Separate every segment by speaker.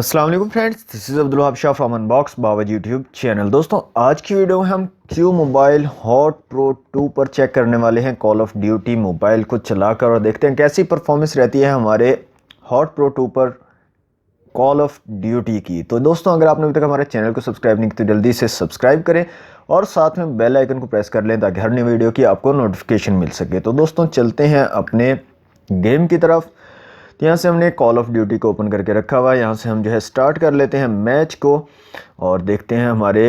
Speaker 1: अस्सलाम वालेकुम friends, this is Abdul Wahab Shah from unbox Baba YouTube channel. दोस्तों, आज की वीडियो में हम क्यू मोबाइल हॉट प्रो 2 पर चेक करने वाले हैं कॉल ऑफ ड्यूटी मोबाइल को चलाकर और देखते हैं कैसी परफॉर्मेंस रहती है हमारे हॉट प्रो 2 पर कॉल ऑफ ड्यूटी की। तो दोस्तों, अगर आपने अभी तक हमारे चैनल को सब्सक्राइब नहीं किया तो जल्दी से सब्सक्राइब करें और साथ में बेल आइकन को प्रेस कर लें ताकि हर नई वीडियो की आपको नोटिफिकेशन मिल सके। तो दोस्तों, चलते हैं अपने गेम की तरफ। तो यहाँ से हमने कॉल ऑफ ड्यूटी को ओपन करके रखा हुआ है। यहाँ से हम जो है स्टार्ट कर लेते हैं मैच को और देखते हैं हमारे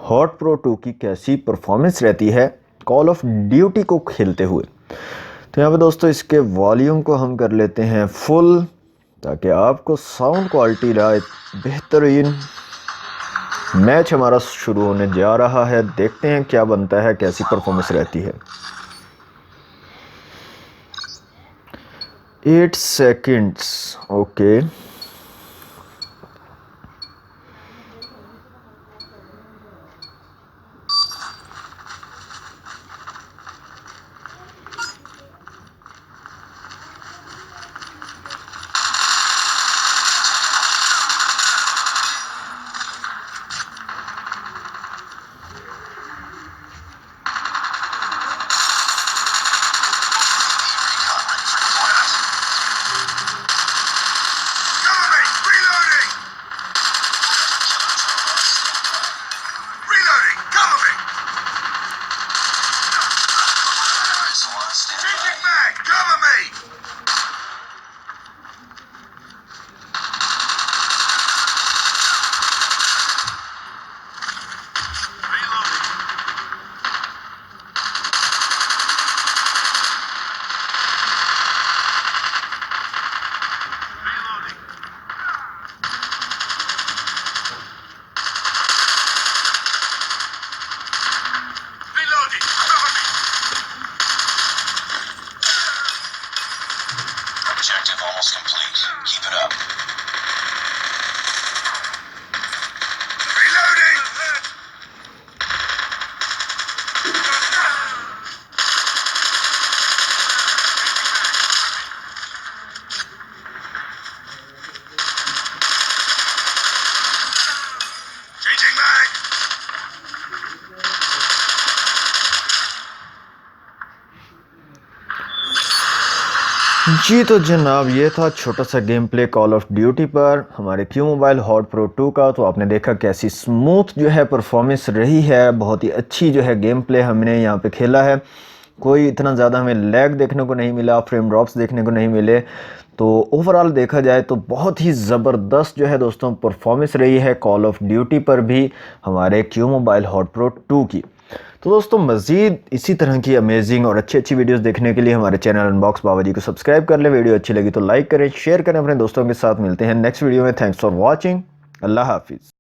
Speaker 1: हॉट प्रो 2 की कैसी परफॉर्मेंस रहती है कॉल ऑफ ड्यूटी को खेलते हुए। तो यहाँ पे दोस्तों इसके वॉल्यूम को हम कर लेते हैं फुल ताकि आपको साउंड क्वालिटी रहा बेहतरीन। मैच हमारा शुरू होने जा रहा है, देखते हैं क्या बनता है, कैसी परफॉर्मेंस रहती है। 8 seconds, okay.
Speaker 2: Objective almost complete. Keep it up. Reloading! Changing mag!
Speaker 1: जी तो जनाब, ये था छोटा सा game play call of duty पर हमारे क्यू मोबाइल हॉट प्रो 2 का। तो आपने देखा कैसी स्मूथ जो है परफॉर्मेंस रही है, बहुत ही अच्छी जो है गेम प्ले हमने यहाँ पे खेला है। कोई इतना ज़्यादा हमें लैग देखने को नहीं मिला, फ्रेम ड्रॉप्स देखने को नहीं मिले। तो ओवरऑल देखा जाए तो बहुत ही ज़बरदस्त जो है दोस्तों परफॉर्मेंस रही है कॉल ऑफ ड्यूटी पर भी हमारे क्यू मोबाइल हॉट प्रो 2 की। तो दोस्तों, मज़ीद इसी तरह की अमेजिंग और अच्छी वीडियोस देखने के लिए हमारे चैनल अनबॉक्स बाबा जी को सब्सक्राइब कर लें। वीडियो अच्छी लगी तो लाइक करें, शेयर करें, अपने दोस्तों के साथ। मिलते हैं नेक्स्ट वीडियो में। Thanks for watching. अल्लाह हाफिज़।